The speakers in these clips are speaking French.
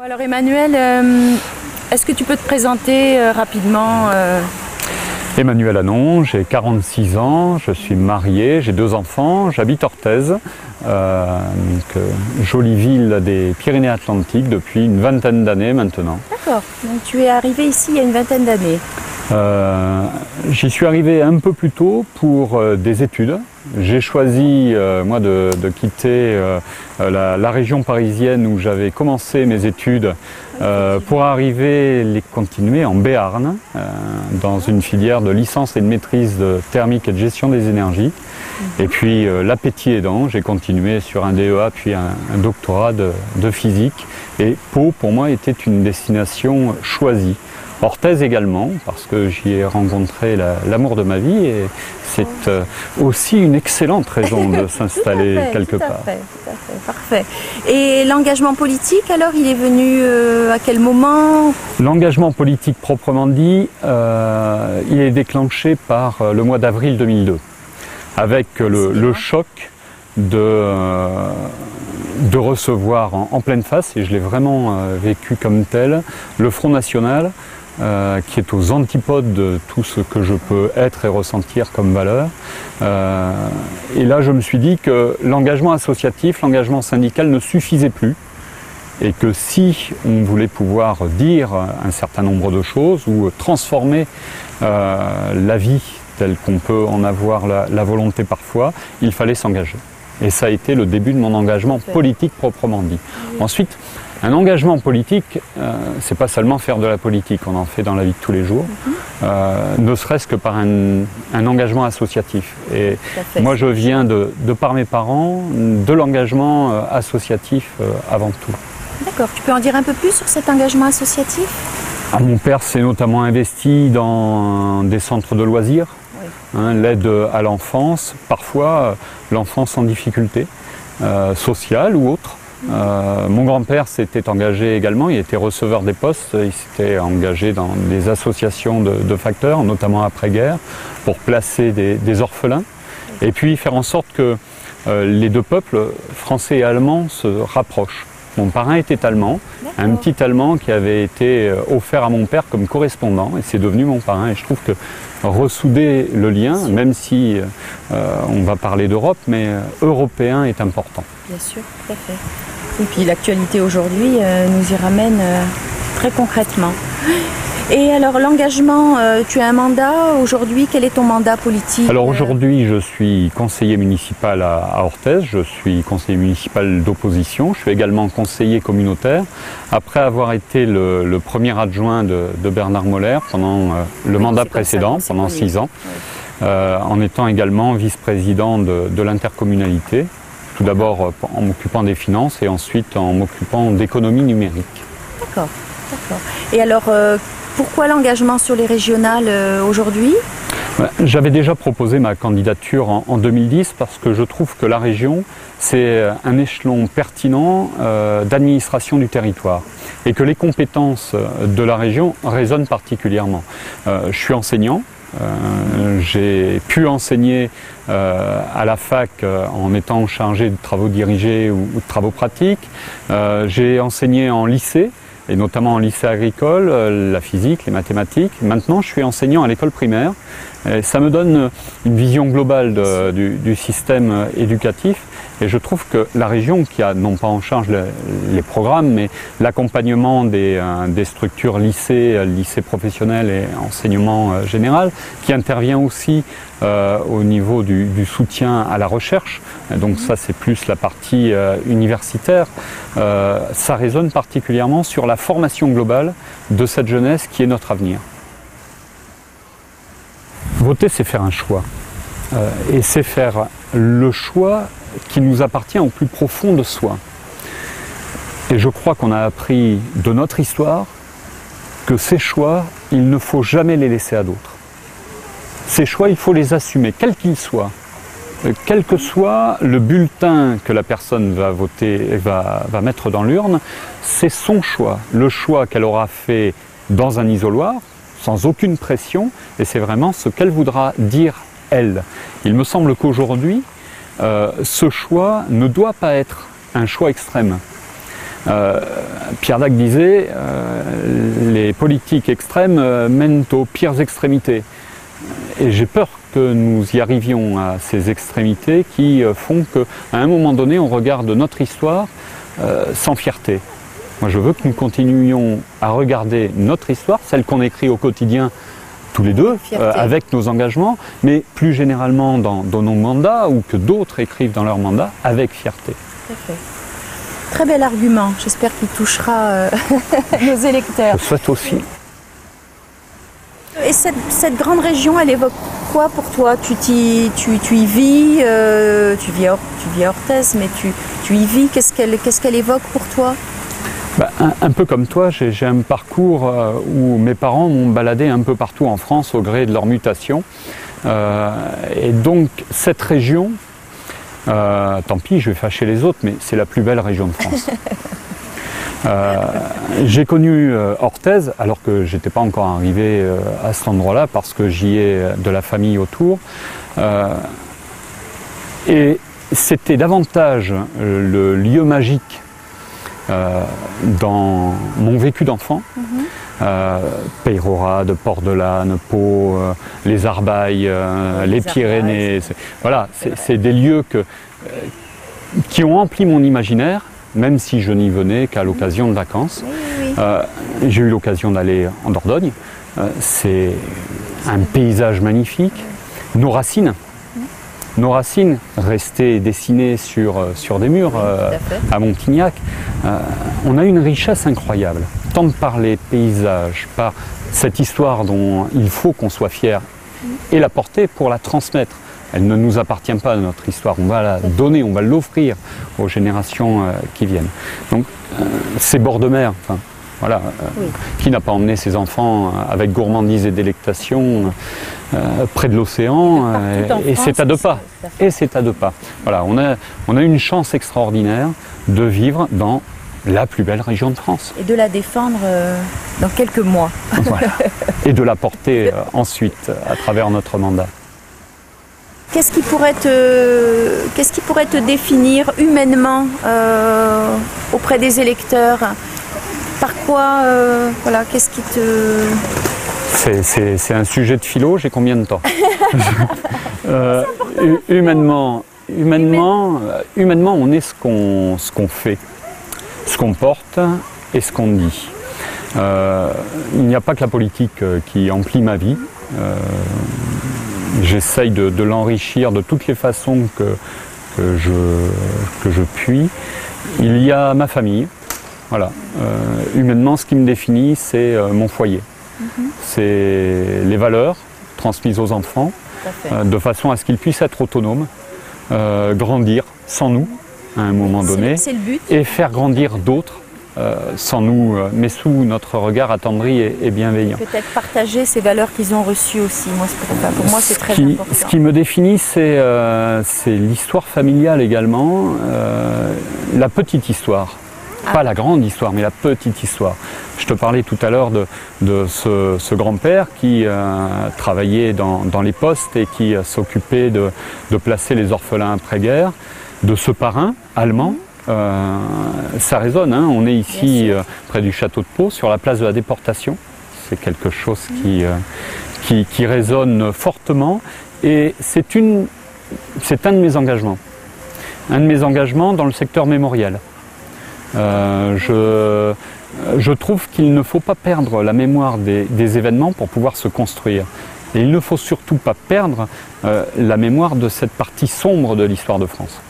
Alors Emmanuel, est-ce que tu peux te présenter rapidement Emmanuel Anon, j'ai 46 ans, je suis marié, j'ai 2 enfants, j'habite Orthez, jolie ville des Pyrénées-Atlantiques depuis une vingtaine d'années maintenant. D'accord, donc tu es arrivé ici il y a une vingtaine d'années. J'y suis arrivé un peu plus tôt pour des études. J'ai choisi moi de quitter la région parisienne où j'avais commencé mes études pour arriver les continuer en Béarn dans une filière de licence et de maîtrise de thermique et de gestion des énergies. Et puis l'appétit aidant, j'ai continué sur un DEA puis un doctorat de physique. Et Pau pour moi était une destination choisie. Orthez également, parce que j'y ai rencontré l'amour de ma vie et c'est aussi une excellente raison de s'installer quelque part. Tout à fait, parfait. Et l'engagement politique, alors, il est venu à quel moment? L'engagement politique proprement dit, il est déclenché par le mois d'avril 2002, avec le choc de recevoir en pleine face, et je l'ai vraiment vécu comme tel, le Front National, qui est aux antipodes de tout ce que je peux être et ressentir comme valeur. Et là, je me suis dit que l'engagement associatif, l'engagement syndical ne suffisait plus et que si on voulait pouvoir dire un certain nombre de choses ou transformer la vie telle qu'on peut en avoir la volonté parfois, il fallait s'engager. Et ça a été le début de mon engagement politique proprement dit. Ensuite, un engagement politique, c'est pas seulement faire de la politique, on en fait dans la vie de tous les jours, ne serait-ce que par un engagement associatif. Et moi je viens de par mes parents, de l'engagement associatif avant tout. D'accord, tu peux en dire un peu plus sur cet engagement associatif? Mon père s'est notamment investi dans des centres de loisirs, l'aide à l'enfance, parfois l'enfance en difficulté, sociale ou autre. Mon grand-père s'était engagé également, il était receveur des postes, il s'était engagé dans des associations de facteurs, notamment après-guerre, pour placer des orphelins, et puis faire en sorte que les deux peuples, français et allemands, se rapprochent. Mon parrain était allemand, un petit allemand qui avait été offert à mon père comme correspondant, et c'est devenu mon parrain, et je trouve que ressouder le lien, même si on va parler d'Europe, mais européen est important. Bien sûr, tout à fait. Et puis l'actualité aujourd'hui nous y ramène très concrètement. Et alors l'engagement, tu as un mandat aujourd'hui, quel est ton mandat politique? Alors aujourd'hui je suis conseiller municipal à Orthez, je suis conseiller municipal d'opposition, je suis également conseiller communautaire, après avoir été le premier adjoint de Bernard Moller pendant le mandat précédent, pendant 6 ans, en étant également vice-président de l'intercommunalité. Tout d'abord en m'occupant des finances et ensuite en m'occupant d'économie numérique. D'accord, d'accord. Et alors, pourquoi l'engagement sur les régionales aujourd'hui? J'avais déjà proposé ma candidature en 2010 parce que je trouve que la région, c'est un échelon pertinent d'administration du territoire et que les compétences de la région résonnent particulièrement. Je suis enseignant. J'ai pu enseigner à la fac en étant chargé de travaux dirigés ou de travaux pratiques. J'ai enseigné en lycée, et notamment en lycée agricole, la physique, les mathématiques. Maintenant, je suis enseignant à l'école primaire. Et ça me donne une vision globale du système éducatif. Et je trouve que la région, qui a non pas en charge les programmes, mais l'accompagnement des structures lycées professionnels et enseignement général, qui intervient aussi au niveau du soutien à la recherche, donc ça c'est plus la partie universitaire, ça résonne particulièrement sur la formation globale de cette jeunesse qui est notre avenir. Voter, c'est faire un choix, et c'est faire le choix qui nous appartient au plus profond de soi. Et je crois qu'on a appris de notre histoire que ces choix, il ne faut jamais les laisser à d'autres. Ces choix, il faut les assumer, quels qu'ils soient. Quel que soit le bulletin que la personne va voter, va mettre dans l'urne, c'est son choix, le choix qu'elle aura fait dans un isoloir, sans aucune pression, et c'est vraiment ce qu'elle voudra dire elle. Il me semble qu'aujourd'hui, ce choix ne doit pas être un choix extrême. Pierre Dac disait les politiques extrêmes mènent aux pires extrémités. Et j'ai peur que nous y arrivions à ces extrémités qui font qu'à un moment donné, on regarde notre histoire sans fierté. Moi, je veux que nous continuions à regarder notre histoire, celle qu'on écrit au quotidien tous les deux, avec nos engagements, mais plus généralement dans nos mandats, ou que d'autres écrivent dans leurs mandats, avec fierté. Tout à fait. Très bel argument, j'espère qu'il touchera nos électeurs. Je souhaite aussi. Et cette grande région, elle évoque quoi pour toi? Tu y vis, tu vis à Orthez, mais tu y vis, qu'est-ce qu'elle évoque pour toi? Un peu comme toi, j'ai un parcours où mes parents m'ont baladé un peu partout en France au gré de leur mutation. Et donc cette région, tant pis, je vais fâcher les autres, mais c'est la plus belle région de France. J'ai connu Orthez alors que j'étais pas encore arrivé à cet endroit-là parce que j'y ai de la famille autour. Et c'était davantage le lieu magique dans mon vécu d'enfant. Peyrehorade, Port-de-Lanne, Pau, les Arbailles, les Pyrénées. Voilà, c'est des lieux qui ont empli mon imaginaire, même si je n'y venais qu'à l'occasion de vacances. J'ai eu l'occasion d'aller en Dordogne. C'est un paysage magnifique. Nos racines restées dessinées sur des murs à Montignac. On a une richesse incroyable, tant par les paysages, par cette histoire dont il faut qu'on soit fier et la porter pour la transmettre. Elle ne nous appartient pas, notre histoire, on va la donner, on va l'offrir aux générations qui viennent. Donc ces bords de mer, enfin, voilà, qui n'a pas emmené ses enfants avec gourmandise et délectation près de l'océan, et c'est à deux pas. Et c'est à deux pas. Voilà, on a une chance extraordinaire de vivre dans la plus belle région de France. Et de la défendre dans quelques mois. Voilà. Et de la porter ensuite à travers notre mandat. Qu'est-ce qui pourrait te définir humainement auprès des électeurs? Par quoi, voilà, qu'est-ce qui te... C'est un sujet de philo, j'ai combien de temps? Humainement, on est ce qu'on fait, ce qu'on porte et ce qu'on dit. Il n'y a pas que la politique qui emplit ma vie. J'essaye de l'enrichir de toutes les façons que je puis. Il y a ma famille. Voilà. Humainement, ce qui me définit, c'est mon foyer. C'est les valeurs transmises aux enfants, de façon à ce qu'ils puissent être autonomes, grandir sans nous, à un moment donné, c'est le but. Et faire grandir d'autres sans nous, mais sous notre regard attendri et bienveillant. Peut-être partager ces valeurs qu'ils ont reçues aussi. Pour moi, c'est très important. Ce qui me définit, c'est l'histoire familiale également, la petite histoire. Pas la grande histoire, mais la petite histoire. Je te parlais tout à l'heure de ce grand-père qui travaillait dans les postes et qui s'occupait de placer les orphelins après-guerre, de ce parrain allemand. Ça résonne, hein. On est ici près du château de Pau, sur la place de la déportation. C'est quelque chose qui résonne fortement et c'est un de mes engagements. Un de mes engagements dans le secteur mémoriel. Je trouve qu'il ne faut pas perdre la mémoire des événements pour pouvoir se construire. Et il ne faut surtout pas perdre la mémoire de cette partie sombre de l'histoire de France,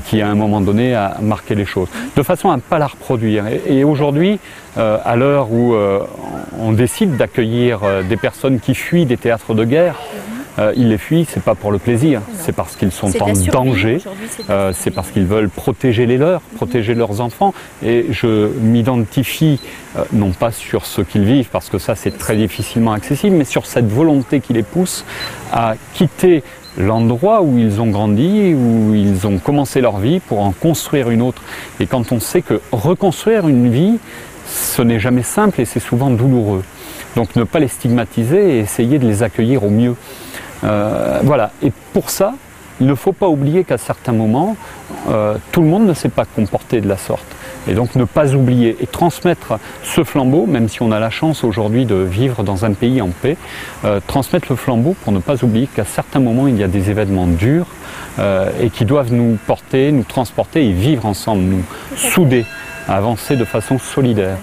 qui à un moment donné a marqué les choses, de façon à ne pas la reproduire. Et aujourd'hui, à l'heure où on décide d'accueillir des personnes qui fuient des théâtres de guerre, ils les fuient, c'est pas pour le plaisir, c'est parce qu'ils sont en danger, c'est parce qu'ils veulent protéger les leurs, protéger leurs enfants. Et je m'identifie non pas sur ce qu'ils vivent, parce que ça c'est très difficilement accessible, mais sur cette volonté qui les pousse à quitter l'endroit où ils ont grandi, où ils ont commencé leur vie pour en construire une autre. Et quand on sait que reconstruire une vie, ce n'est jamais simple et c'est souvent douloureux. Donc ne pas les stigmatiser et essayer de les accueillir au mieux. Voilà. Et pour ça, il ne faut pas oublier qu'à certains moments, tout le monde ne s'est pas comporté de la sorte. Et donc ne pas oublier et transmettre ce flambeau, même si on a la chance aujourd'hui de vivre dans un pays en paix, transmettre le flambeau pour ne pas oublier qu'à certains moments il y a des événements durs et qui doivent nous porter, nous transporter et vivre ensemble, nous souder, avancer de façon solidaire.